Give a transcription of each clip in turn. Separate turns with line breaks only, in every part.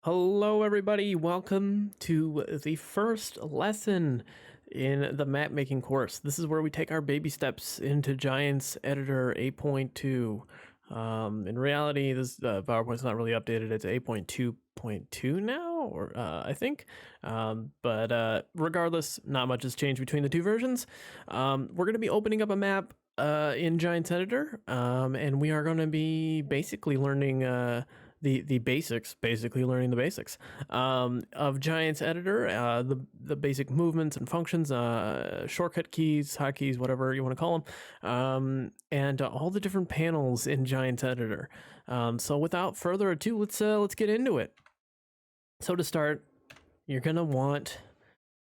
Hello, everybody. Welcome to the first lesson in the map making course. This is where we take our baby steps into Giants Editor 8.2. In reality, this PowerPoint's not really updated. It's 8.2.2 now, or I think. But regardless, not much has changed between the two versions. We're going to be opening up a map in Giants Editor, and we are going to be basically learning the basics, basically learning the basics of Giants Editor, the basic movements and functions, shortcut keys, hotkeys, whatever you want to call them, and all the different panels in Giants Editor. So without further ado, let's get into it. So to start, you're gonna want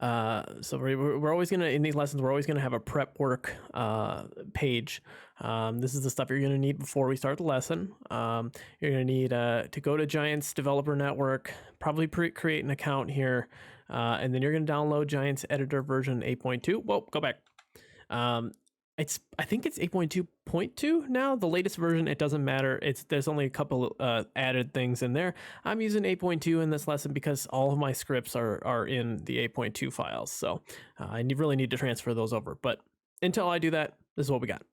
so we're always gonna, in these lessons, we're always gonna have a prep work page. This is the stuff you're gonna need before we start the lesson. You're gonna need to go to Giants Developer Network, probably create an account here, and then you're gonna download Giants Editor version 8.2. Whoa, go back. I think it's 8.2.2 now, the latest version. It doesn't matter. There's only a couple added things in there. I'm using 8.2 in this lesson because all of my scripts are in the 8.2 files, so I really need to transfer those over. But until I do that, this is what we got.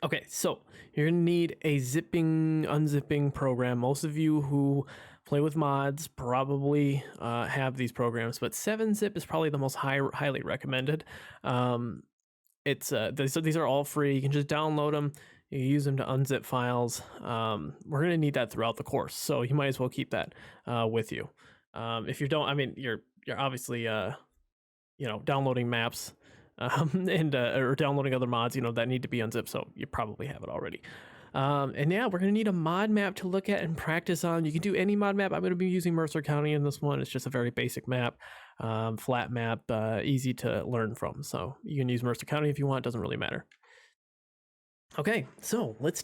Okay, so you're gonna need a unzipping program. Most of you who play with mods probably have these programs, but 7-zip is probably the most highly recommended. These are all free. You can just download them. You use them to unzip files. We're gonna need that throughout the course, so you might as well keep that with you. If you don't, I mean, you're obviously downloading maps and or downloading other mods, that need to be unzipped, so you probably have it already. And yeah, we're gonna need a mod map to look at and practice on. You can do any mod map. I'm gonna be using Mercer County in this one. It's just a very basic map, flat map, easy to learn from. So you can use Mercer County if you want. Doesn't really matter. Okay, so let's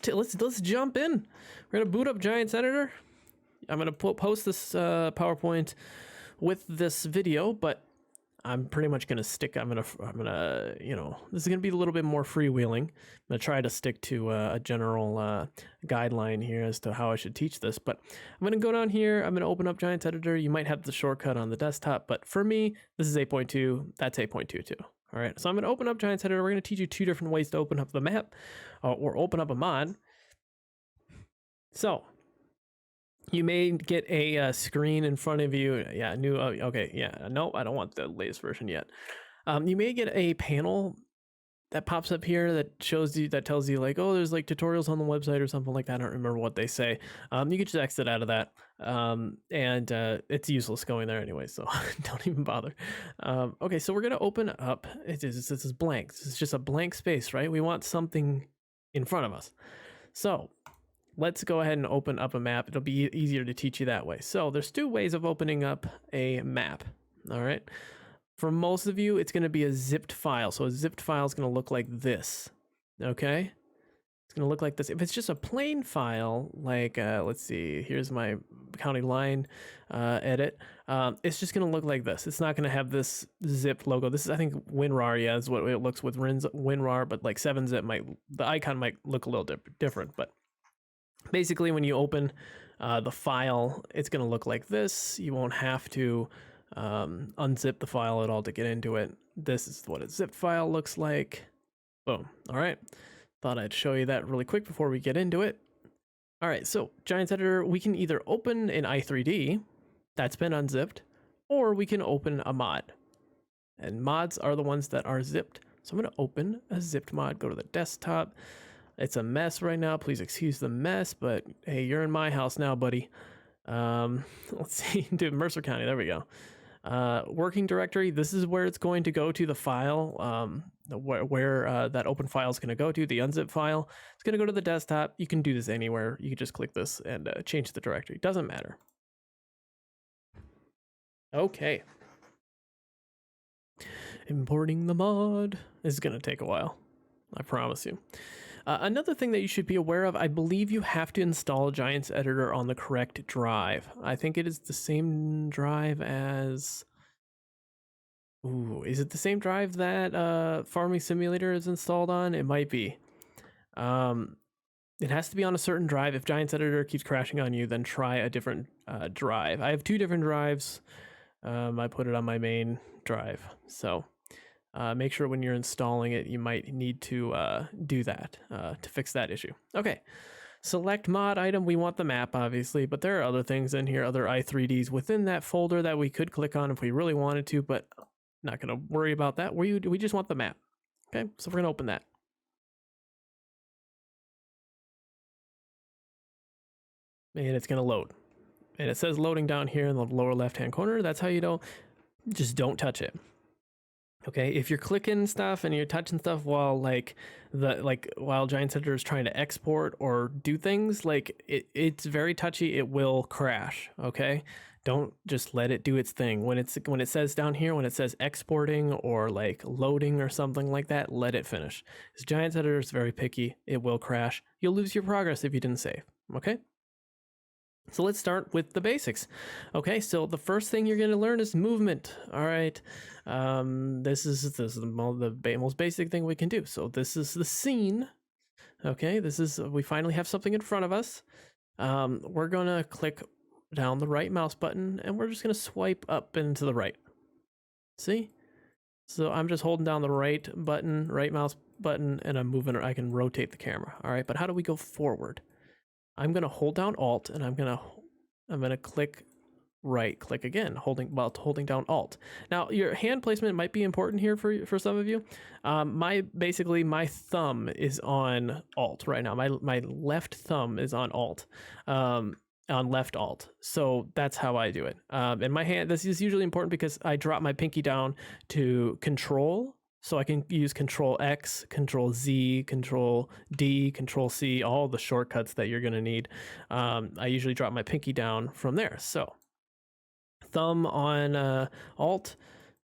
jump in. We're gonna boot up Giants Editor. I'm gonna post this PowerPoint with this video, but I'm pretty much gonna stick. I'm gonna this is gonna be a little bit more freewheeling. I'm gonna try to stick to a general guideline here as to how I should teach this. But I'm gonna go down here. I'm gonna open up Giants Editor. You might have the shortcut on the desktop, but for me, this is 8.2. That's 8.22. All right. So I'm gonna open up Giants Editor. We're gonna teach you two different ways to open up the map, or open up a mod. So you may get a screen in front of you. Yeah, new. Okay, yeah. No, I don't want the latest version yet. You may get a panel that pops up here that tells you like, oh, there's like tutorials on the website or something like that. I don't remember what they say. You can just exit out of that, and it's useless going there anyway, so don't even bother. Okay, so we're gonna open up. This is blank. This is just a blank space, right? We want something in front of us. So let's go ahead and open up a map. It'll be easier to teach you that way. So there's two ways of opening up a map. All right. For most of you, it's going to be a zipped file. So a zipped file is going to look like this. Okay. It's going to look like this. If it's just a plain file, like, let's see, here's my county line edit. It's just going to look like this. It's not going to have this zipped logo. This is, I think, WinRAR, yeah, is what it looks with WinRAR, but like 7-zip the icon might look a little different, but basically, when you open the file, it's going to look like this. You won't have to unzip the file at all to get into it. This is what a zipped file looks like. Boom. All right. Thought I'd show you that really quick before we get into it. All right. So Giants Editor, we can either open an i3D that's been unzipped, or we can open a mod. And mods are the ones that are zipped. So I'm going to open a zipped mod, go to the desktop. It's a mess right now. Please excuse the mess, but hey, you're in my house now, buddy. Let's see, do Mercer County. There we go. Working directory. This is where it's going to go to the file, where that open file is going to go to, the unzip file. It's going to go to the desktop. You can do this anywhere. You can just click this and change the directory. Doesn't matter. Okay. Importing the mod is going to take a while. I promise you. Another thing that you should be aware of, I believe you have to install Giants Editor on the correct drive. I think it is the same drive as... Ooh, is it the same drive that Farming Simulator is installed on? It might be. It has to be on a certain drive. If Giants Editor keeps crashing on you, then try a different drive. I have 2 different drives. I put it on my main drive. So make sure when you're installing it, you might need to do that to fix that issue. Okay, select mod item. We want the map, obviously, but there are other things in here, other i3Ds within that folder that we could click on if we really wanted to, but not going to worry about that. We just want the map. Okay, so we're going to open that. And it's going to load. And it says loading down here in the lower left-hand corner. That's how you don't touch it. Okay, if you're clicking stuff and you're touching stuff while while Giant Editor is trying to export or do things, it's very touchy, it will crash. Okay, don't just let it do its thing. When it says down here, when it says exporting or like loading or something like that, let it finish. This Giant Editor is very picky. It will crash. You'll lose your progress if you didn't save. Okay. So let's start with the basics. Okay, so the first thing you're going to learn is movement. All right, this is the most basic thing we can do. So this is the scene. Okay, we finally have something in front of us. We're going to click down the right mouse button, and we're just going to swipe up and to the right. See? So I'm just holding down the right mouse button, and I'm moving. I can rotate the camera. All right, but how do we go forward? I'm going to hold down Alt, and I'm going to click right click again, holding down Alt. Now your hand placement might be important here for some of you. My thumb is on Alt right now. My left thumb is on Alt, on left Alt. So that's how I do it. And my hand, this is usually important because I drop my pinky down to Control. So I can use Control X, Control Z, Control D, Control C, all the shortcuts that you're going to need. I usually drop my pinky down from there. So thumb on Alt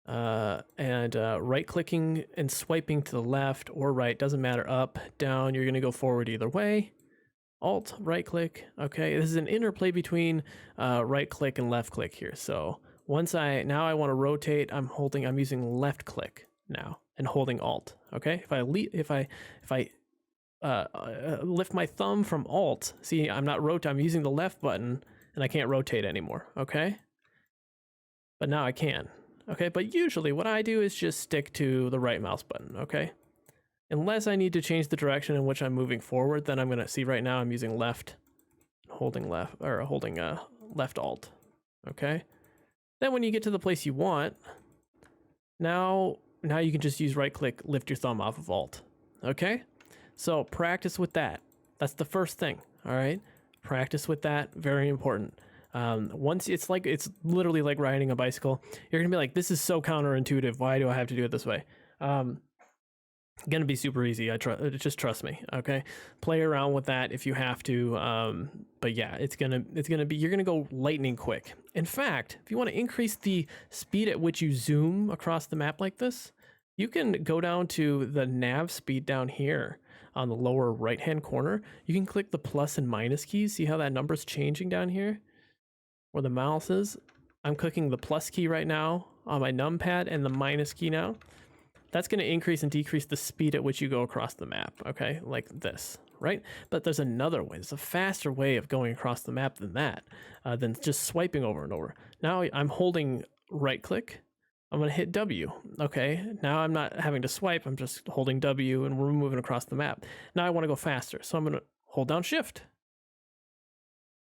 and right clicking and swiping to the left or right, doesn't matter, up, down, you're going to go forward either way. Alt, right click. Okay, this is an interplay between right click and left click here. So now I want to rotate, I'm using left click now and holding Alt. Okay, if I lift my thumb from Alt, see, I'm using the left button and I can't rotate anymore. Okay, but now I can. Okay, but usually what I do is just stick to the right mouse button. Okay, unless I need to change the direction in which I'm moving forward, then I'm gonna see right now I'm using left, holding left Alt. Okay, then when you get to the place you want, now you can just use right click, lift your thumb off of Alt. Okay, so practice with that. That's the first thing. All right, practice with that, very important. Once it's literally like riding a bicycle. You're gonna be like, this is so counterintuitive, why do I have to do it this way? Gonna be super easy. Just trust me. Okay, play around with that if you have to. But yeah, it's gonna be, you're gonna go lightning quick. In fact, if you want to increase the speed at which you zoom across the map like this, you can go down to the nav speed down here on the lower right hand corner. You can click the plus and minus keys. See how that number's changing down here where the mouse is? I'm clicking the plus key right now on my numpad and the minus key now. That's going to increase and decrease the speed at which you go across the map, okay? Like this, right? But there's another way. There's a faster way of going across the map than that, than just swiping over and over. Now I'm holding right click. I'm going to hit W, okay? Now I'm not having to swipe. I'm just holding W and we're moving across the map. Now I want to go faster, so I'm going to hold down Shift.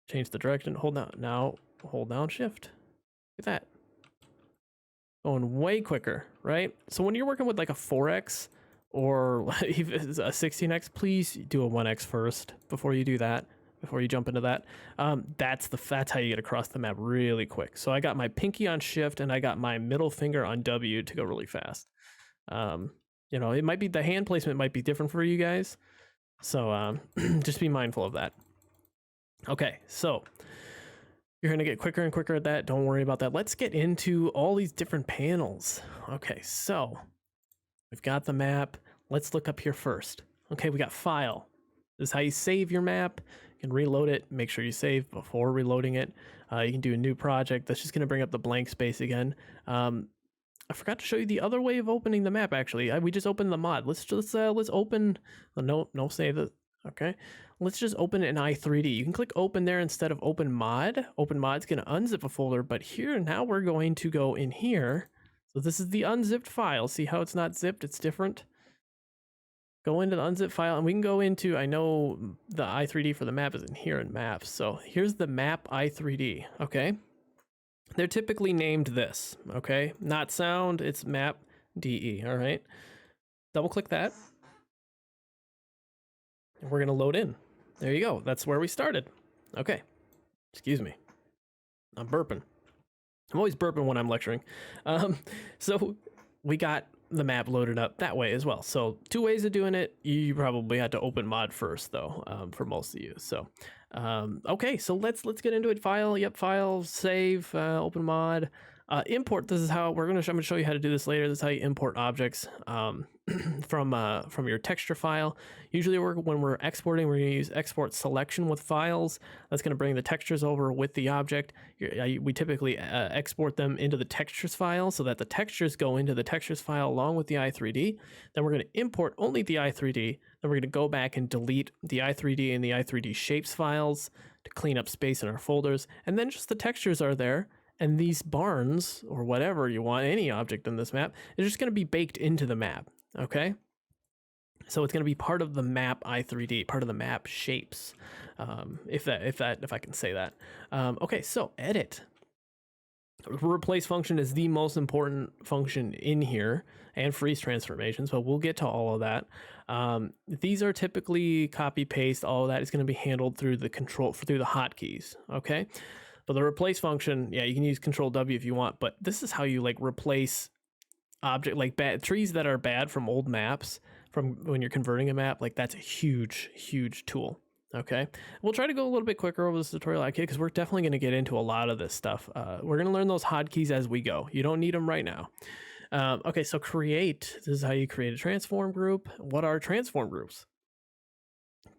Change the direction, hold down. Now hold down Shift. Look at that. Going way quicker, right? So when you're working with like a 4x or even a 16x, please do a 1x first before you do that, before you jump into that. That's how you get across the map really quick. So I got my pinky on Shift and I got my middle finger on W to go really fast. It might be, the hand placement might be different for you guys. So just be mindful of that. Okay, so you're going to get quicker and quicker at that. Don't worry about that. Let's get into all these different panels. Okay, so we've got the map. Let's look up here first. Okay, we got File. This is how you save your map. You can reload it. Make sure you save before reloading it. You can do a new project. That's just going to bring up the blank space again. I forgot to show you the other way of opening the map, actually. We just opened the mod. Let's open... No save it. Okay, let's just open it in i3D. You can click open there instead of open mod. Open mod's going to unzip a folder, but here now we're going to go in here. So this is the unzipped file. See how it's not zipped? It's different. Go into the unzip file and we can go into, I know the i3D for the map is in here in maps. So here's the map i3D. Okay. They're typically named this. Okay. Not sound, it's map DE. All right. Double click that. And we're going to load in. There you go. That's where we started. Okay. Excuse me. I'm burping. I'm always burping when I'm lecturing. So we got the map loaded up that way as well. So 2 ways of doing it. You probably had to open mod first though, for most of you. So, okay, so let's get into it. File, yep, file, save, open mod, import. This is how I'm going to show you how to do this later. This is how you import objects, from your texture file. Usually when we're exporting, we're going to use export selection with files. That's going to bring the textures over with the object. We typically export them into the textures file so that the textures go into the textures file along with the i3D. Then we're going to import only the i3D. Then we're going to go back and delete the i3D and the i3D shapes files to clean up space in our folders. And then just the textures are there. And these barns, or whatever you want, any object in this map, is just going to be baked into the map, okay? So it's going to be part of the map i3D, part of the map shapes, if I can say that. Okay, so edit. Replace function is the most important function in here, and freeze transformations, but we'll get to all of that. These are typically copy paste. All of that is going to be handled through the hotkeys, okay? But the replace function, yeah, you can use Control W if you want, but this is how you like replace object, like bad trees that are bad from old maps, from when you're converting a map. Like that's a huge tool. Okay, we'll try to go a little bit quicker over this tutorial, okay, because we're definitely going to get into a lot of this stuff. We're going to learn those hotkeys as we go. You don't need them right now. Okay, so create. This is how you create a transform group. What are transform groups?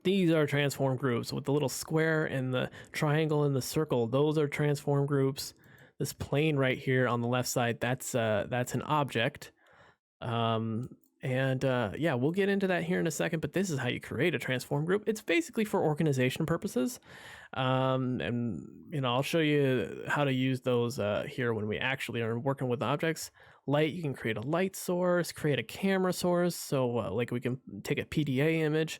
These are transform groups with the little square and the triangle and the circle. Those are transform groups. This plane right here on the left side, that's an object. Yeah, we'll get into that here in a second, but this is how you create a transform group. It's basically for organization purposes. And I'll show you how to use those here when we actually are working with objects. Light, you can create a light source, create a camera source. So like we can take a PDA image.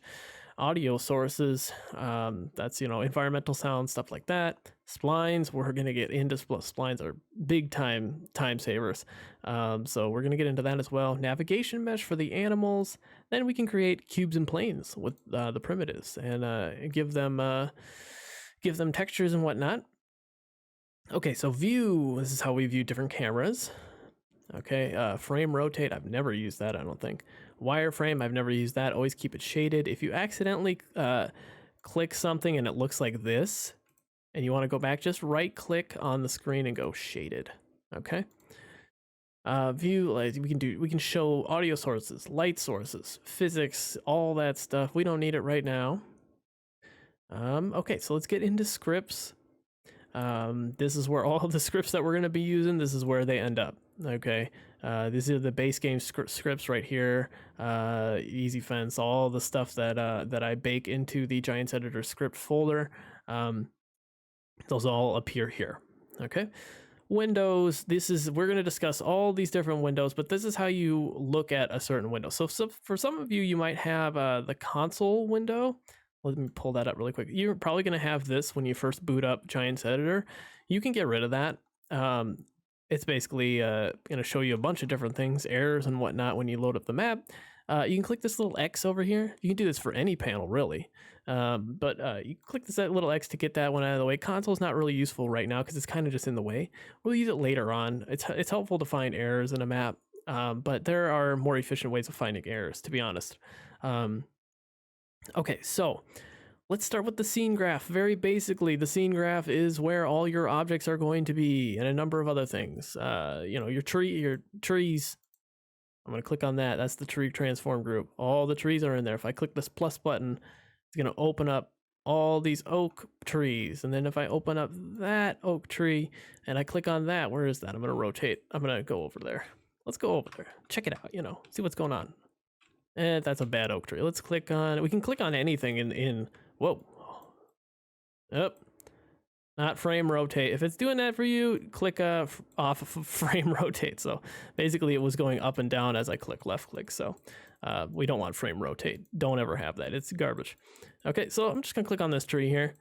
Audio sources, that's environmental sound, stuff like that. Splines, we're going to get into splines are big time savers, so we're going to get into that as well. Navigation mesh for the animals. Then we can create cubes and planes with the primitives and give them textures and whatnot. Okay, so view, this is how we view different cameras. Okay, frame rotate, I've never used that, I don't think. Wireframe, I've never used that. Always keep it shaded. If you accidentally click something and it looks like this, and you want to go back, just right click on the screen and go shaded. Okay. View, like we can show audio sources, light sources, physics, all that stuff. We don't need it right now. Okay, so let's get into scripts. This is where all the scripts that we're going to be using, this is where they end up. Okay, these are the base game scripts right here. Easy fence, all the stuff that I bake into the Giants Editor script folder. Those all appear here. Okay, windows. We're going to discuss all these different windows, but this is how you look at a certain window. So for some of you, you might have the console window. Let me pull that up really quick. You're probably going to have this when you first boot up Giants Editor. You can get rid of that. It's basically going to show you a bunch of different things, errors and whatnot when you load up the map. You can click this little X over here. You can do this for any panel, really. But you click this little X to get that one out of the way. Console's not really useful right now because it's kind of just in the way. We'll use it later on. It's helpful to find errors in a map, but there are more efficient ways of finding errors, to be honest. Okay, so let's start with the scene graph. Very basically, the scene graph is where all your objects are going to be and a number of other things. Your trees. I'm going to click on that. That's the tree transform group. All the trees are in there. If I click this plus button, it's going to open up all these oak trees. And then if I open up that oak tree and I click on that, where is that? I'm going to rotate. I'm going to go over there. Let's go over there. Check it out, see what's going on. That's a bad oak tree. Let's click on, we can click on anything in whoa. Up. Not frame rotate. If it's doing that for you, click off of frame rotate. So basically it was going up and down as I click left click. So we don't want frame rotate. Don't ever have that. It's garbage. Okay, so I'm just gonna click on this tree here.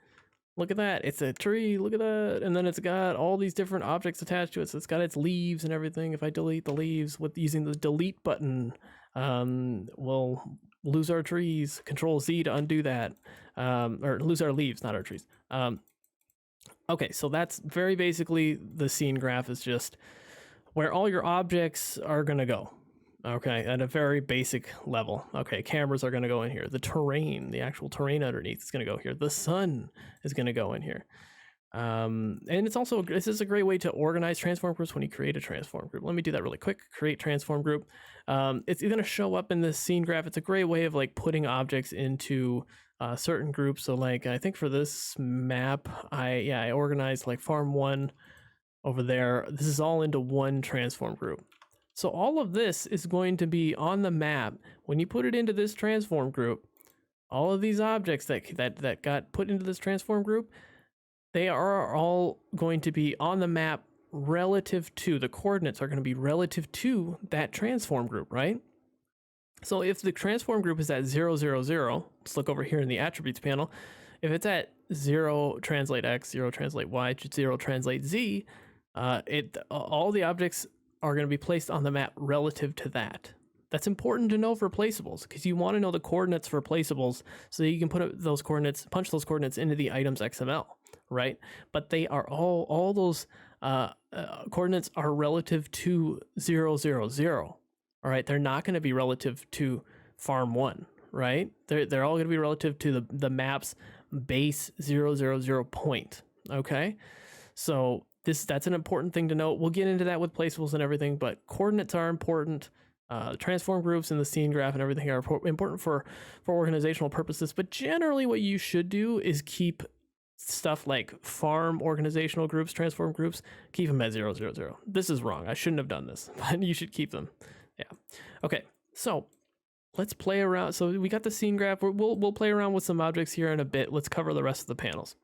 Look at that. It's a tree. Look at that. And then it's got all these different objects attached to it. So it's got its leaves and everything. If I delete the leaves with using the delete button, we'll lose our trees. Control Z to undo that. Or lose our leaves, not our trees. Okay, so that's very basically the scene graph is just where all your objects are going to go. Okay, at a very basic level. Okay, cameras are going to go in here. The terrain, the actual terrain underneath is going to go here. The sun is going to go in here. And it's also, this is a great way to organize transform groups when you create a transform group. Let me do that really quick. Create transform group. It's going to show up in this scene graph. It's a great way of like putting objects into certain groups. So like, I think for this map, I organized like farm 1 over there. This is all into one transform group. So all of this is going to be on the map. When you put it into this transform group, all of these objects that got put into this transform group, they are all going to be on the map relative to, the coordinates are going to be relative to that transform group, right? So if the transform group is at 0, 0, 0, let's look over here in the attributes panel. If it's at 0 translate X, 0 translate Y, 0 translate Z, all the objects are going to be placed on the map relative to that. That's important to know for placeables because you want to know the coordinates for placeables so that you can put those coordinates, punch those coordinates into the items XML, right? But they are all those coordinates are relative to 0, 0, 0. All right, they're not going to be relative to farm 1, right? They're all going to be relative to the map's base 0, 0, 0 point. Okay, so that's an important thing to note. We'll get into that with placeables and everything, but coordinates are important. Transform groups and the scene graph and everything are important for organizational purposes. But generally, what you should do is keep stuff like farm organizational groups, transform groups, keep them at 0, 0, 0. This is wrong. I shouldn't have done this, but you should keep them. Yeah. Okay. So let's play around. So we got the scene graph. We'll play around with some objects here in a bit. Let's cover the rest of the panels.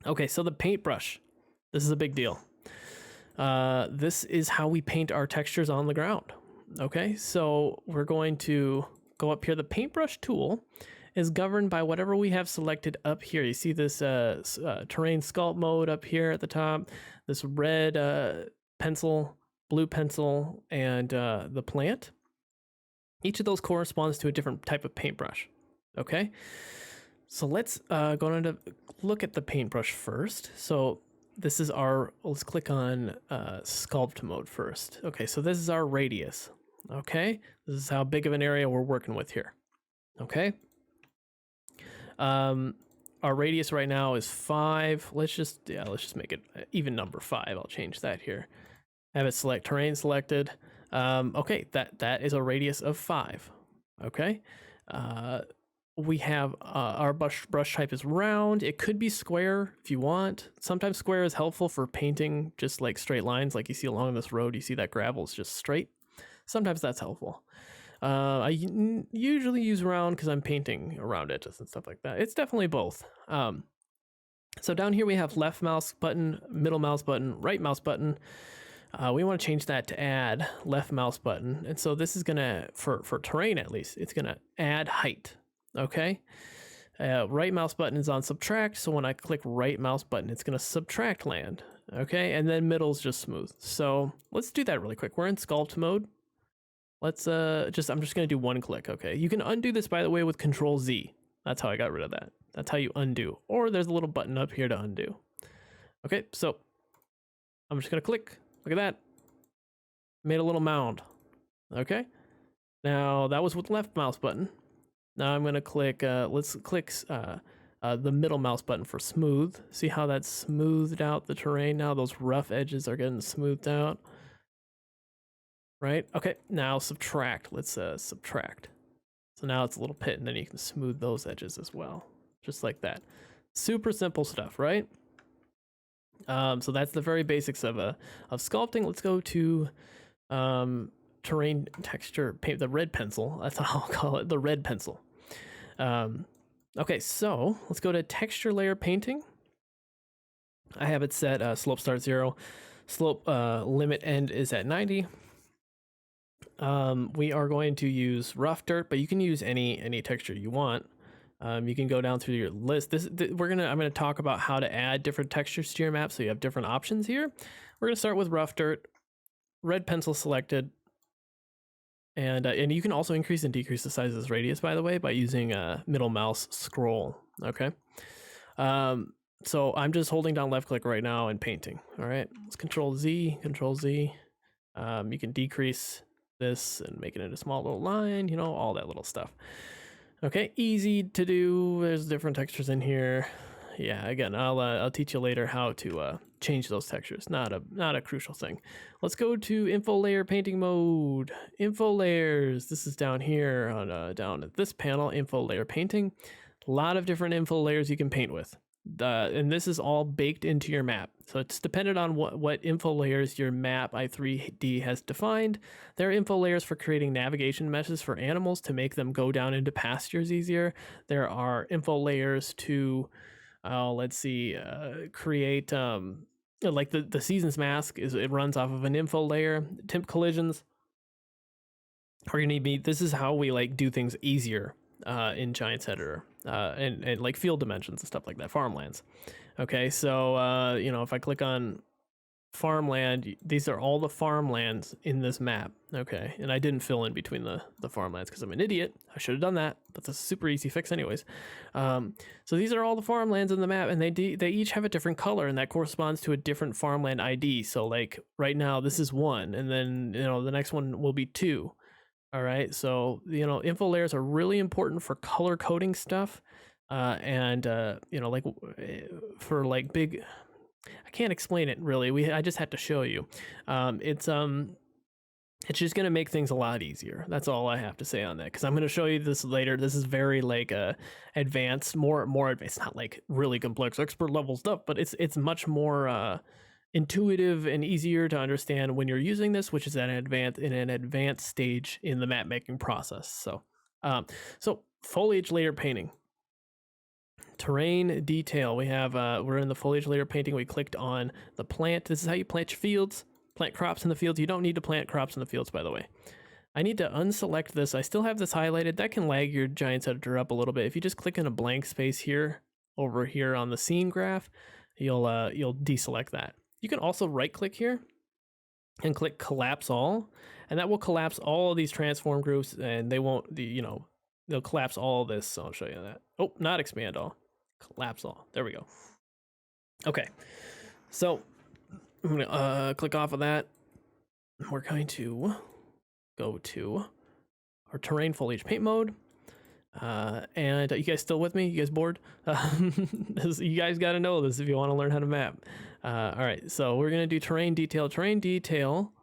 Okay. So the paintbrush. This is a big deal. This is how we paint our textures on the ground. Okay. So we're going to go up here. The paintbrush tool is governed by whatever we have selected up here. You see this terrain sculpt mode up here at the top, this red pencil, blue pencil, and the plant. Each of those corresponds to a different type of paintbrush. Okay, so let's go on to look at the paintbrush first. So this is let's click on sculpt mode first. Okay, so this is our radius. Okay, this is how big of an area we're working with here. Okay. Our radius right now is 5. Let's just make it even number 5. I'll change that here. Have it select terrain selected. Okay, that is a radius of 5. Okay. We have our brush type is round. It could be square if you want. Sometimes square is helpful for painting just like straight lines, like you see along this road. You see that gravel is just straight. Sometimes that's helpful. I usually use round because I'm painting around edges and stuff like that. It's definitely both. So down here we have left mouse button, middle mouse button, right mouse button. We want to change that to add left mouse button. And so this is going to, for terrain at least, it's going to add height. Okay. Right mouse button is on subtract. So when I click right mouse button, it's going to subtract land. Okay. And then middle is just smooth. So let's do that really quick. We're in sculpt mode. Let's I'm just going to do one click. Okay. You can undo this, by the way, with Control Z. That's how I got rid of that. That's how you undo. Or there's a little button up here to undo. Okay. So I'm just going to click. Look at that. Made a little mound. Okay. Now that was with left mouse button. Now I'm going to click, let's click the middle mouse button for smooth. See how that's smoothed out the terrain now? Those rough edges are getting smoothed out. Right? Okay, now subtract. Let's subtract. So now it's a little pit, and then you can smooth those edges as well. Just like that. Super simple stuff, right? So that's the very basics of sculpting. Let's go to terrain texture paint, the red pencil. That's what I'll call it, the red pencil. Okay, so let's go to texture layer painting. I have it set slope start 0, slope limit end is at 90. We are going to use rough dirt, but you can use any texture you want. You can go down through your list. I'm gonna talk about how to add different textures to your map, so you have different options here. We're gonna start with rough dirt, red pencil selected, and you can also increase and decrease the size of this radius, by the way, by using middle mouse scroll. Okay. So I'm just holding down left click right now and painting. All right, let's Control Z. You can decrease this and make it into a small little line, you know, all that little stuff. Okay, easy to do. There's different textures in here. Yeah, again, I'll teach you later how to change those textures. Not a crucial thing. Let's go to info layer painting mode. Info layers. This is down here on down at this panel. Info layer painting. A lot of different info layers you can paint with. And this is all baked into your map. So it's dependent on what info layers your map i3D has defined. There are info layers for creating navigation meshes for animals to make them go down into pastures easier. There are info layers to, create, like the season's mask it runs off of an info layer. Temp collisions are gonna be, this is how we like do things easier in Giants Editor, and like field dimensions and stuff like that, farmlands. Okay, so you know, if I click on farmland, these are all the farmlands in this map. Okay, and I didn't fill in between the farmlands because I'm an idiot. I should have done that, but that's a super easy fix anyways. So these are all the farmlands in the map, and they each have a different color, and that corresponds to a different farmland ID. So like right now this is 1, and then you know the next one will be 2. All right, so you know, info layers are really important for color coding stuff, and you know, like for like big, I can't explain it really. I just had to show you. It's just gonna make things a lot easier. That's all I have to say on that, because I'm gonna show you this later. This is very like advanced, more advanced, not like really complex expert level stuff, but it's much more intuitive and easier to understand when you're using this, which is in an advanced stage in the map making process. So foliage layer painting, terrain detail. We have we're in the foliage layer painting. We clicked on the plant. This is how you plant your fields, plant crops in the fields. You don't need to plant crops in the fields, by the way. I need to unselect this. I still have this highlighted. That can lag your Giants Editor up a little bit. If you just click in a blank space here, over here on the scene graph, you'll deselect that. You can also right click here and click collapse all, and that will collapse all of these transform groups, and they won't, they'll collapse all of this. So I'll show you that. Oh, not expand all, collapse all. There we go. Okay, so I'm gonna click off of that. We're going to go to our terrain foliage paint mode. And you guys still with me? You guys bored? You guys got to know this if you want to learn how to map. All right, so we're gonna do terrain detail,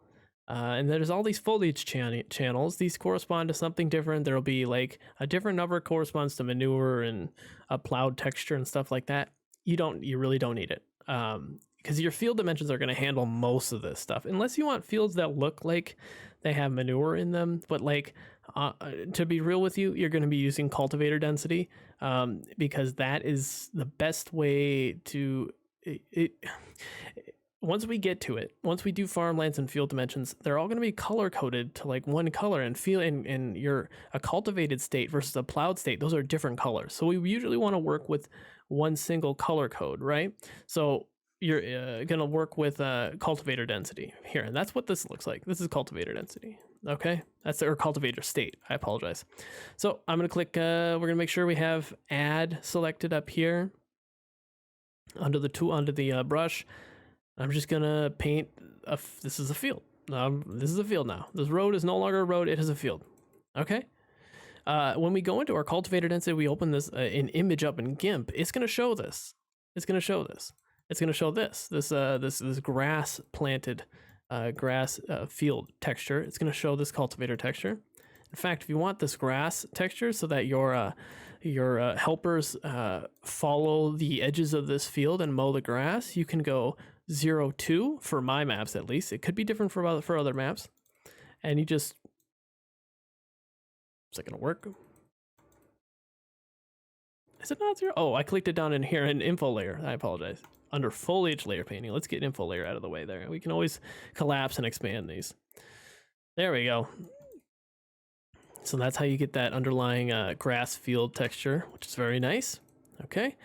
and there's all these foliage channels. These correspond to something different. There'll be like a different number corresponds to manure and a plowed texture and stuff like that. You really don't need it, because your field dimensions are going to handle most of this stuff, unless you want fields that look like they have manure in them. But like, to be real with you, you're going to be using cultivator density, because that is the best way to once we get to it, once we do farmlands and field dimensions, they're all going to be color coded to like one color, and feel in your a cultivated state versus a plowed state, those are different colors. So we usually want to work with one single color code, right? So you're going to work with cultivator density here, and that's what this looks like. This is cultivator density. Okay, that's our cultivator state. I apologize. So I'm going to click, we're going to make sure we have add selected up here under the tool, under the brush. I'm just going to paint, this is a field. This is a field now. This road is no longer a road, it is a field. Okay. When we go into our cultivator density, we open this an image up in GIMP. It's going to show this. It's going to show this. It's going to show this grass planted grass field texture. It's going to show this cultivator texture. In fact, if you want this grass texture so that your helpers follow the edges of this field and mow the grass, you can go 0, 2 for my maps at least. It could be different for other maps. and you just, is that gonna work? Is it not 0? Oh, I clicked it down in here in info layer. I apologize. Under foliage layer painting, let's get info layer out of the way there. We can always collapse and expand these. There we go. So that's how you get that underlying grass field texture, which is very nice. Okay.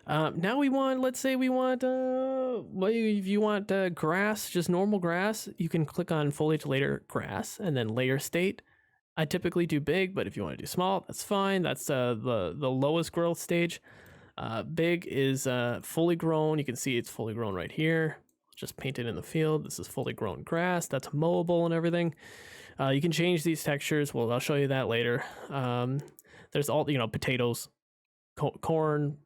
Now we want, let's say we want, well, if you want grass, just normal grass, you can click on foliage layer grass and then layer state. I typically do big, but if you want to do small, that's fine. That's the lowest growth stage. Big is fully grown. You can see it's fully grown right here. Just painted in the field. This is fully grown grass. That's mowable and everything. You can change these textures. Well, I'll show you that later. There's all, potatoes, corn,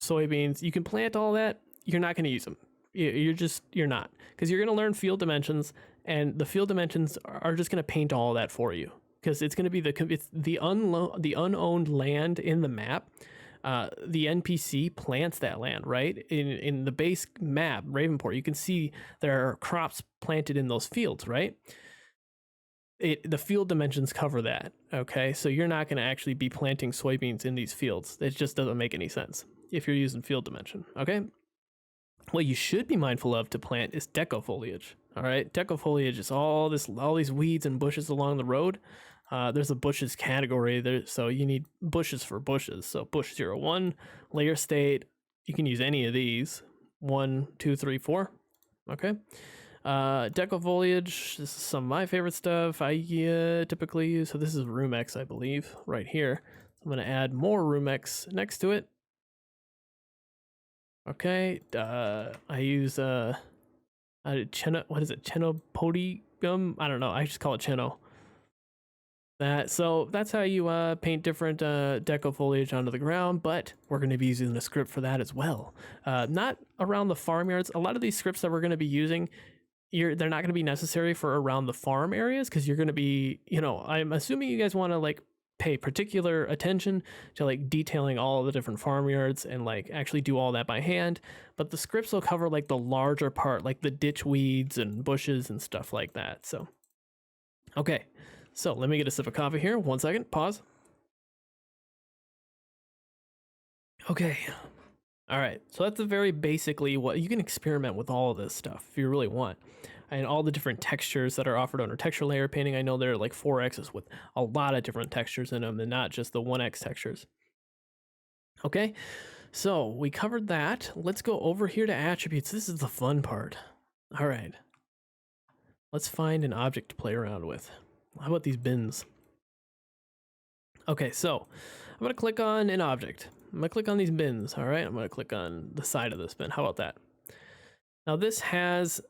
soybeans. You can plant all that. You're not going to use them. You're not, because you're going to learn field dimensions, and the field dimensions are just going to paint all that for you, because it's going to be the unowned land in the map. The NPC plants that land, right? In the base map, Ravenport, you can see there are crops planted in those fields, right? The field dimensions cover that, okay? So you're not going to actually be planting soybeans in these fields. It just doesn't make any sense if you're using field dimension, okay? What you should be mindful of to plant is deco foliage, all right? Deco foliage is all these weeds and bushes along the road. There's a bushes category there, so you need bushes for bushes. So bush 01, layer state, you can use any of these, 1, 2, 3, 4, okay? Deco foliage, this is some of my favorite stuff I typically use. So this is Rumex, I believe, right here. I'm going to add more Rumex next to it. Okay, I use what is it, Chenopodium? I don't know, I just call it Cheno. So that's how you paint different deco foliage onto the ground, but we're going to be using a script for that as well. Not around the farmyards. A lot of these scripts that we're going to be using, they're not going to be necessary for around the farm areas, because you're going to be, I'm assuming you guys want to like pay particular attention to like detailing all of the different farmyards and like actually do all that by hand. But the scripts will cover like the larger part, like the ditch weeds and bushes and stuff like that. So, okay. So let me get a sip of coffee here. 1 second, pause. Okay. All right. So that's very basically what you can experiment with all of this stuff if you really want. And all the different textures that are offered under texture layer painting. I know there are like 4Xs with a lot of different textures in them and not just the 1X textures. Okay. So we covered that. Let's go over here to attributes. This is the fun part. All right. Let's find an object to play around with. How about these bins? Okay, so I'm going to click on an object. I'm going to click on these bins, all right? I'm going to click on the side of this bin. How about that? Now this has,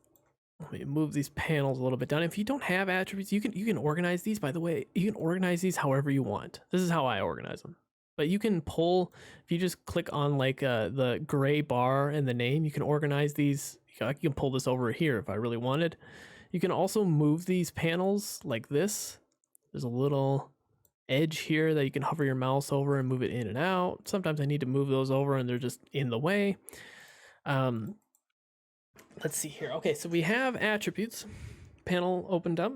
let me move these panels a little bit down. If you don't have attributes, you can organize these, by the way. You can organize these however you want. This is how I organize them. But you can pull, if you just click on like the gray bar and the name, you can organize these. I can pull this over here if I really wanted. You can also move these panels like this. There's a little edge here that you can hover your mouse over and move it in and out. Sometimes I need to move those over and they're just in the way. Let's see here. Okay, so we have attributes panel opened up.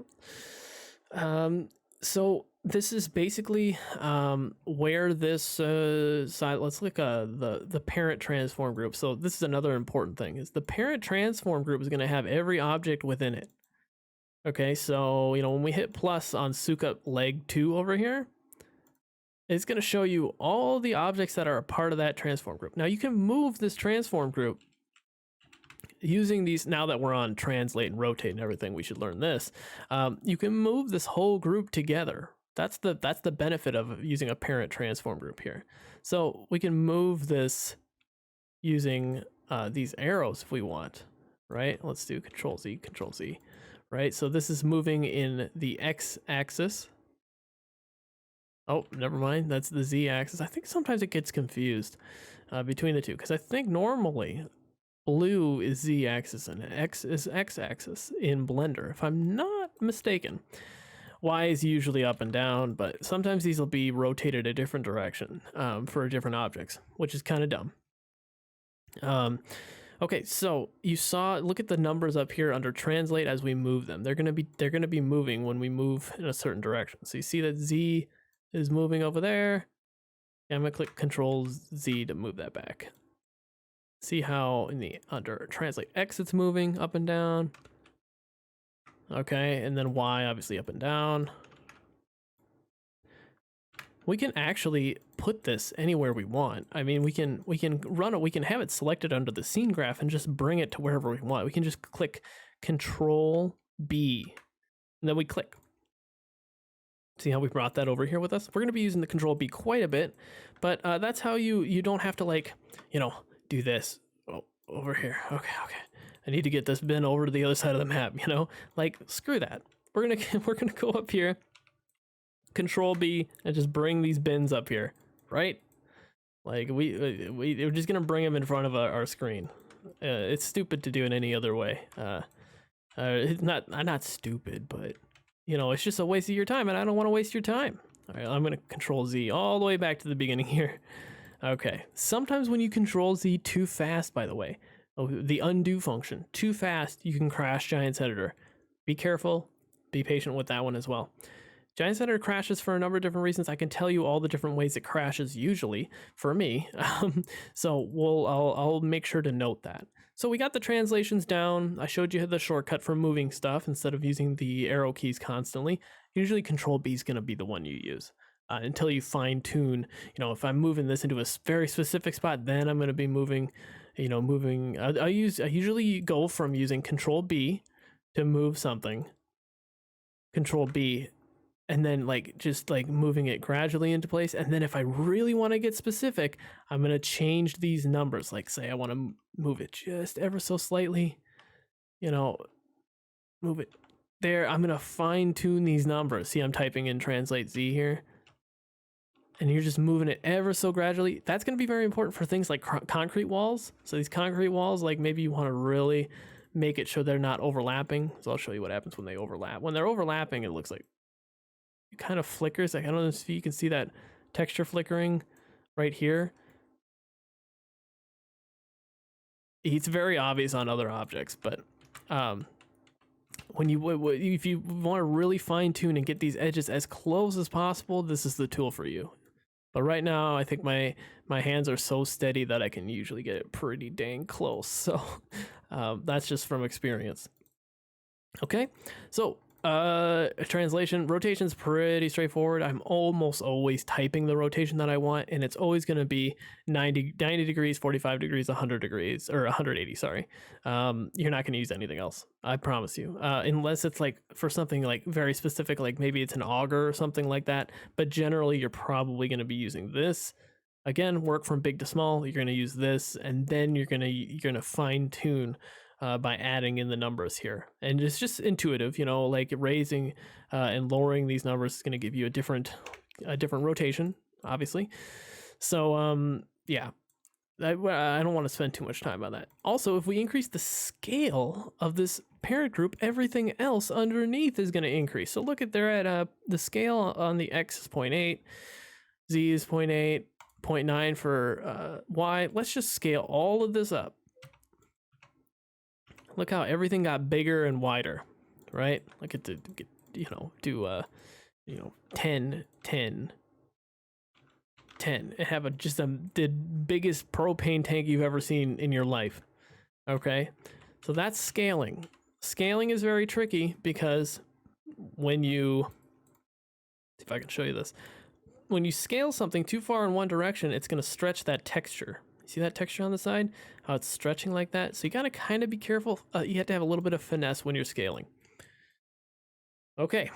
So this is basically where this side, let's look the parent transform group. So this is another important thing, is the parent transform group is going to have every object within it. Okay, so when we hit plus on Sukup leg 2 over here, it's going to show you all the objects that are a part of that transform group. Now you can move this transform group using these. Now that we're on translate and rotate and everything, we should learn this. You can move this whole group together. That's the benefit of using a parent transform group here. So we can move this using these arrows if we want, right? Let's do Control Z, Control Z, right? So this is moving in the X axis. Oh, never mind. That's the Z axis. I think sometimes it gets confused between the two, because I think normally blue is Z axis and X is X axis in Blender, if I'm not mistaken. Y is usually up and down, but sometimes these will be rotated a different direction for different objects, which is kind of dumb. Okay, so you saw, look at the numbers up here under translate as we move them. They're gonna be moving when we move in a certain direction. So you see that Z is moving over there. And I'm gonna click Control Z to move that back. See how in the under translate X it's moving up and down. Okay, and then Y obviously up and down. We can actually put this anywhere we want. I mean, we can run it. We can have it selected under the scene graph and just bring it to wherever we want. We can just click Control B, and then we click. See how we brought that over here with us? We're going to be using the Control B quite a bit, but that's how you don't have to, like, do this. Oh, over here. Okay. I need to get this bin over to the other side of the map. Like, screw that. We're gonna go up here. Control B and just bring these bins up here, right? Like we're just gonna bring them in front of our screen. It's stupid to do it any other way. It's not stupid, but it's just a waste of your time, and I don't want to waste your time. All right, I'm gonna Control Z all the way back to the beginning here. Okay, sometimes when you Control Z too fast, by the way, the undo function, too fast, you can crash Giants Editor. Be careful, be patient with that one as well. Giants Editor crashes for a number of different reasons. I can tell you all the different ways it crashes usually for me. So I'll make sure to note that. So we got the translations down. I showed you the shortcut for moving stuff instead of using the arrow keys constantly. Usually Control B is going to be the one you use until you fine tune. If I'm moving this into a very specific spot, then I'm going to be moving. I usually go from using Control B to move something. Control B. And then just moving it gradually into place. And then if I really want to get specific, I'm going to change these numbers. Like say I want to move it just ever so slightly, move it there. I'm going to fine tune these numbers. See, I'm typing in translate Z here. And you're just moving it ever so gradually. That's going to be very important for things like concrete walls. So these concrete walls, like maybe you want to really make it so they're not overlapping. So I'll show you what happens when they overlap. When they're overlapping, it looks like it kind of flickers. Like, I don't know if you can see that texture flickering right here. It's very obvious on other objects, but if you want to really fine tune and get these edges as close as possible, this is the tool for you. But right now, I think my hands are so steady that I can usually get it pretty dang close. So that's just from experience. Okay, so translation, rotation's pretty straightforward. I'm almost always typing the rotation that I want, and it's always going to be 90 degrees, 45 degrees, 100 degrees, or 180, sorry. You're not going to use anything else, I promise you, unless it's like for something like very specific, like maybe it's an auger or something like that. But generally you're probably going to be using this. Again, work from big to small. You're going to use this, and then you're going to fine tune by adding in the numbers here. And it's just intuitive, like raising and lowering these numbers is going to give you a different rotation, obviously. So yeah, I don't want to spend too much time on that. Also, if we increase the scale of this parent group, everything else underneath is going to increase. So look at, they're at the scale on the X is 0.8, Z is 0.8, 0.9 for Y. Let's just scale all of this up. Look how everything got bigger and wider, right? Look at do 10, 10, 10, and have the biggest propane tank you've ever seen in your life. Okay, so that's scaling. Scaling is very tricky because when you, see if I can show you this, when you scale something too far in one direction, it's going to stretch that texture. See that texture on the side? How it's stretching like that? So you got to kind of be careful. You have to have a little bit of finesse when you're scaling. Okay,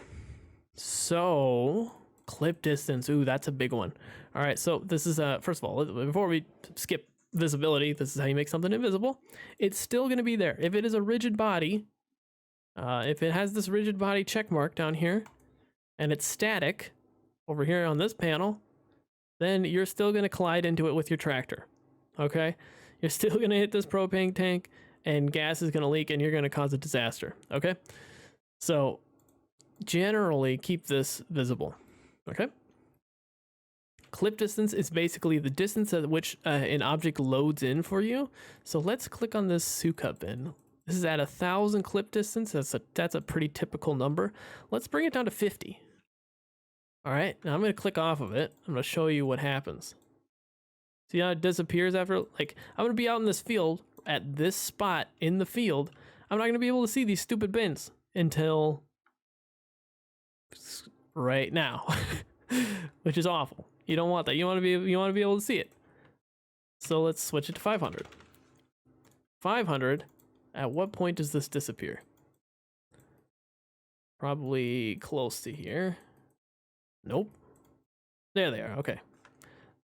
so clip distance. Ooh, that's a big one. All right, so this is, first of all, before we skip visibility, this is how you make something invisible. It's still going to be there. If it is a rigid body, if it has this rigid body check mark down here, and it's static over here on this panel, then you're still going to collide into it with your tractor. Okay, you're still going to hit this propane tank, and gas is going to leak, and you're going to cause a disaster. Okay, so generally keep this visible. Okay, Clip distance is basically the distance at which an object loads in for you. So let's click on this Suka bin. This is at 1,000 clip distance. That's a pretty typical number. Let's bring it down to 50. All right, now I'm going to click off of it. I'm going to show you what happens. See how it disappears after, like, I'm going to be out in this field at this spot in the field. I'm not going to be able to see these stupid bins until right now, which is awful. You don't want that. You want to be able to see it. So let's switch it to 500. 500. At what point does this disappear? Probably close to here. Nope. There they are. Okay.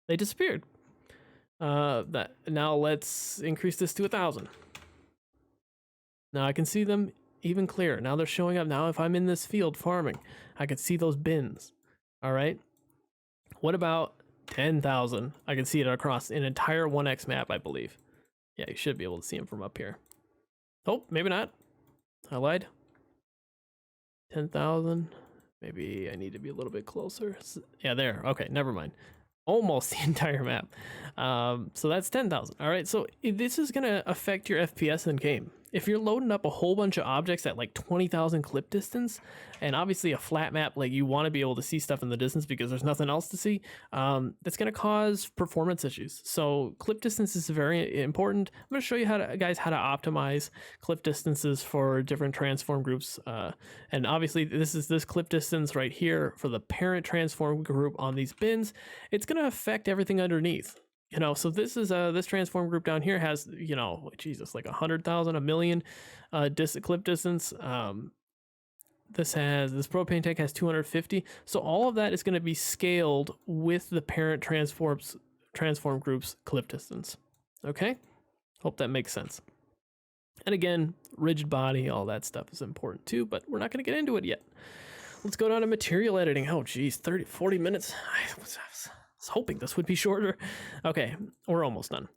They disappeared. Now let's increase this to 1,000. Now I can see them even clearer. Now they're showing up. Now if I'm in this field farming, I can see those bins. All right. What about 10,000? I can see it across an entire 1x map, I believe. Yeah, you should be able to see them from up here. Oh, maybe not. I lied. 10,000. Maybe I need to be a little bit closer. Yeah, there. Okay, never mind. Almost the entire map. So that's 10,000. All right, so this is going to affect your FPS in game. If you're loading up a whole bunch of objects at like 20,000 clip distance, and obviously a flat map, like you want to be able to see stuff in the distance because there's nothing else to see, that's going to cause performance issues. So clip distance is very important. I'm going to show you how to optimize clip distances for different transform groups. And obviously this clip distance right here for the parent transform group on these bins. It's going to affect everything underneath. You know, so this is this transform group down here has, you know, Jesus, like 100,000, a million clip distance. This propane tank has 250. So all of that is going to be scaled with the parent transform group's clip distance. Okay, hope that makes sense. And again, rigid body, all that stuff is important too, but we're not going to get into it yet. Let's go down to material editing. Oh, geez, 40 minutes. I was hoping this would be shorter. Okay, we're almost done.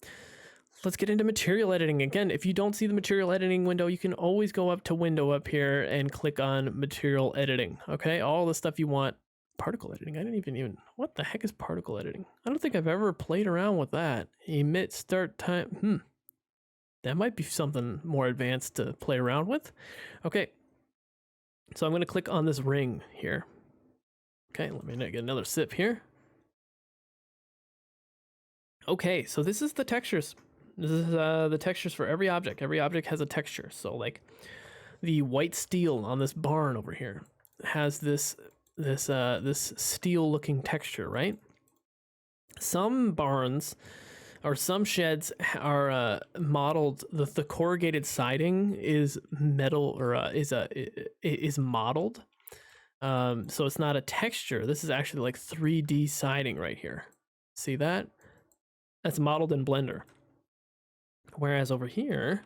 Let's get into material editing. Again, if you don't see the material editing window, you can always go up to window up here and click on material editing. Okay, all the stuff you want. Particle editing. I didn't even, what the heck is particle editing? I don't think I've ever played around with that. Emit start time. That might be something more advanced to play around with. Okay, so I'm going to click on this ring here. Okay, let me get another sip here. Okay, so this is the textures. This is the textures for every object. Every object has a texture. So like the white steel on this barn over here has this steel looking texture, right? Some barns or some sheds are modeled. The corrugated siding is metal or is modeled. So it's not a texture. This is actually like 3D siding right here. See that? That's modeled in Blender. Whereas over here,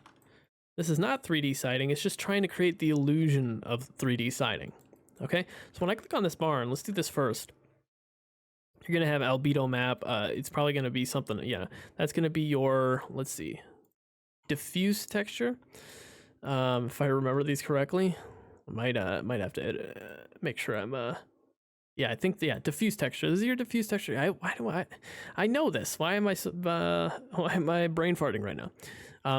this is not 3D siding. It's just trying to create the illusion of 3D siding. Okay, so when I click on this barn, let's do this first. You're gonna have albedo map. It's probably gonna be something. Yeah, that's gonna be your, let's see, diffuse texture. If I remember these correctly, I might have to make sure I'm yeah, I think, yeah, diffuse texture. This is your diffuse texture. I know this. Why am I brain farting right now?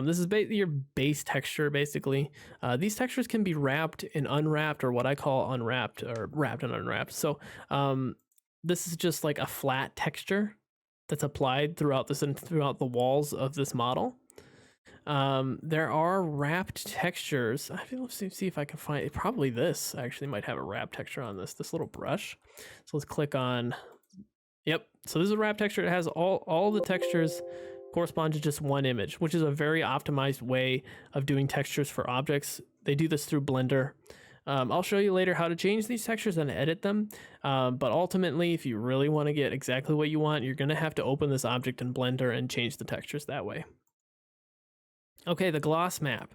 This is your base texture, basically. These textures can be wrapped and unwrapped, or what I call unwrapped, or wrapped and unwrapped. So this is just like a flat texture that's applied throughout the walls of this model. There are wrapped textures. I feel, let's see if I can find it. Probably this actually might have a wrap texture on this little brush. So let's click on, yep. So this is a wrap texture. It has all the textures correspond to just one image, which is a very optimized way of doing textures for objects. They do this through Blender. I'll show you later how to change these textures and edit them. But ultimately, if you really want to get exactly what you want, you're going to have to open this object in Blender and change the textures that way. Okay, the gloss map.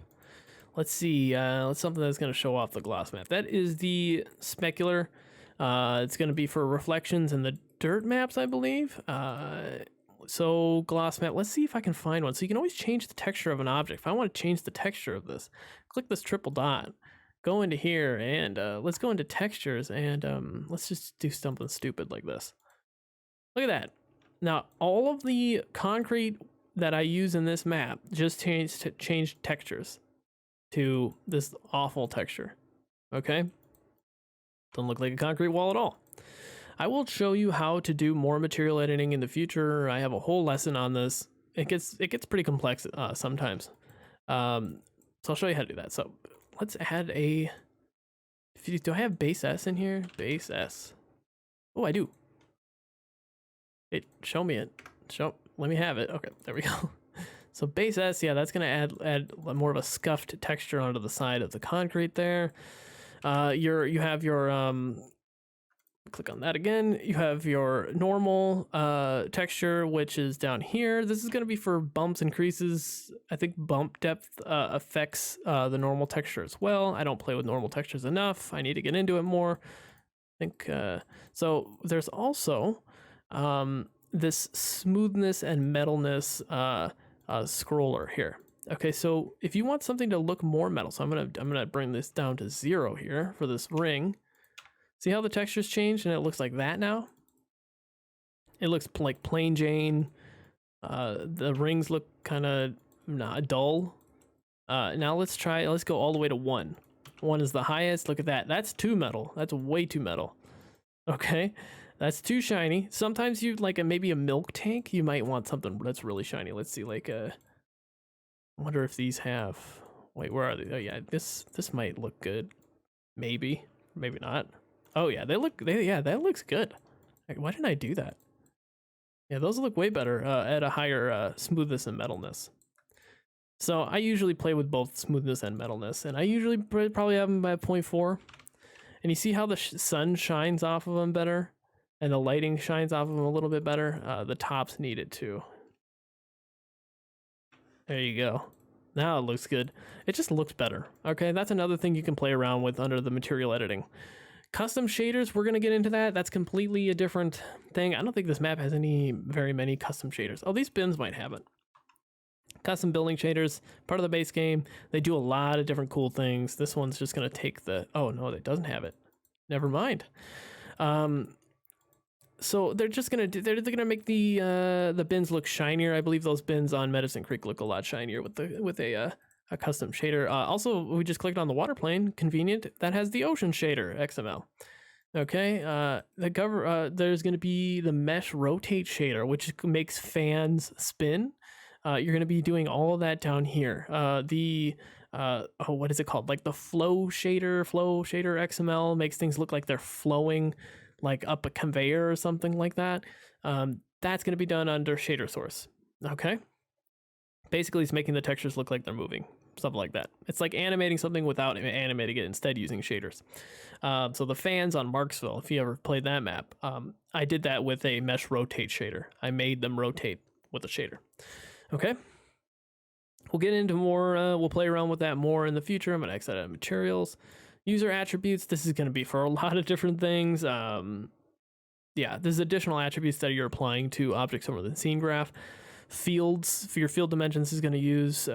Let's see, let's something that's going to show off the gloss map. That is the specular. It's going to be for reflections and the dirt maps, I believe. So gloss map, let's see if I can find one. So you can always change the texture of an object. If I want to change the texture of this, click this triple dot, go into here, and let's go into textures, and let's just do something stupid like this. Look at that. Now, all of the concrete that I use in this map just changed textures to this awful texture. Okay? Doesn't look like a concrete wall at all. I will show you how to do more material editing in the future. I have a whole lesson on this. It gets pretty complex sometimes. So I'll show you how to do that. So let's add a... do I have base S in here? Base S. Oh, I do. Show me it. Let me have it. Okay, there we go. So base S, yeah, that's gonna add more of a scuffed texture onto the side of the concrete there. You have your click on that again. You have your normal texture, which is down here. This is gonna be for bumps and creases. I think bump depth affects the normal texture as well. I don't play with normal textures enough. I need to get into it more. I think so. There's also this smoothness and metalness scroller here. Okay, so if you want something to look more metal, so I'm gonna bring this down to 0 here for this ring. See how the texture's changed and it looks like that now? It looks like plain Jane. The rings look kind of dull. Now let's go all the way to 1. 1 is the highest. Look at that. That's too metal. That's way too metal. Okay, that's too shiny. Sometimes you like maybe a milk tank. You might want something that's really shiny. Let's see, like I wonder if these have. Wait, where are they? Oh yeah, this might look good. Maybe not. Oh yeah, yeah, that looks good. Why didn't I do that? Yeah, those look way better at a higher smoothness and metalness. So I usually play with both smoothness and metalness, and I usually probably have them by 0.4. And you see how the sun shines off of them better, and the lighting shines off of them a little bit better. The tops need it too. There you go. Now it looks good. It just looks better. Okay, that's another thing you can play around with under the material editing. Custom shaders, we're going to get into that. That's completely a different thing. I don't think this map has very many custom shaders. Oh, these bins might have it. Custom building shaders, part of the base game. They do a lot of different cool things. This one's just going to take the... Oh, no, it doesn't have it. Never mind. So they're just going to... They're going to make the bins look shinier. I believe those bins on Medicine Creek look a lot shinier with a custom shader. Also, we just clicked on the water plane. Convenient. That has the ocean shader XML. Okay. There's going to be the mesh rotate shader, which makes fans spin. You're going to be doing all of that down here. What is it called? Like the flow shader XML makes things look like they're flowing like up a conveyor or something like that. That's going to be done under shader source. Okay. Basically, it's making the textures look like they're moving, something like that. It's like animating something without animating it, instead using shaders. So the fans on Marksville, if you ever played that map, I did that with a mesh rotate shader. I made them rotate with a shader. Okay. We'll get into more, we'll play around with that more in the future. I'm going to exit out of materials. User attributes, this is going to be for a lot of different things. Yeah, there's additional attributes that you're applying to objects over the scene graph. Fields, for your field dimensions, is going to use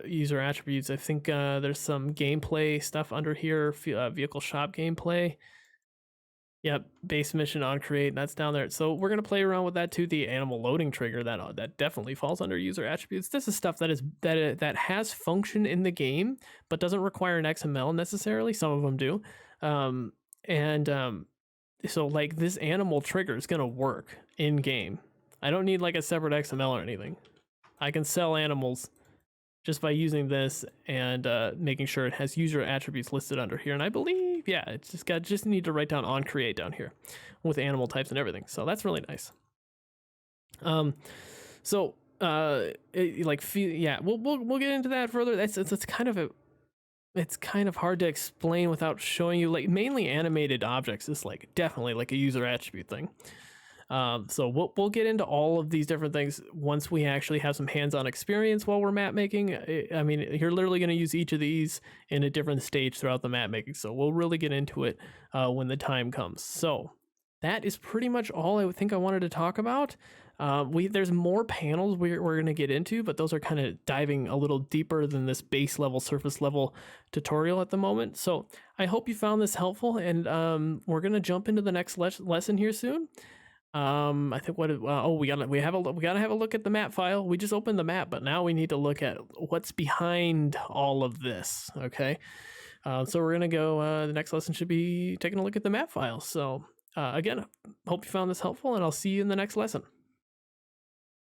user attributes. I think there's some gameplay stuff under here, vehicle shop gameplay. Yep, base mission on create, that's down there. So we're going to play around with that too. The animal loading trigger, that definitely falls under user attributes. This is stuff that has function in the game, but doesn't require an XML necessarily. Some of them do. So like this animal trigger is going to work in game. I don't need like a separate XML or anything. I can sell animals just by using this and making sure it has user attributes listed under here. And I believe, yeah, it's just need to write down on create down here with animal types and everything. So that's really nice. We'll get into that further. It's kind of hard to explain without showing you. Like mainly animated objects is like definitely like a user attribute thing. So we'll get into all of these different things once we actually have some hands-on experience while we're map making. I mean, you're literally going to use each of these in a different stage throughout the map making. So we'll really get into it when the time comes. So that is pretty much all I think I wanted to talk about. There's more panels we're going to get into, but those are kind of diving a little deeper than this base level, surface level tutorial at the moment. So I hope you found this helpful, and we're going to jump into the next lesson here soon. I think we gotta have a look at the map file. We just opened the map, but now we need to look at what's behind all of this. Okay, so we're gonna go. The next lesson should be taking a look at the map file. So again, hope you found this helpful, and I'll see you in the next lesson.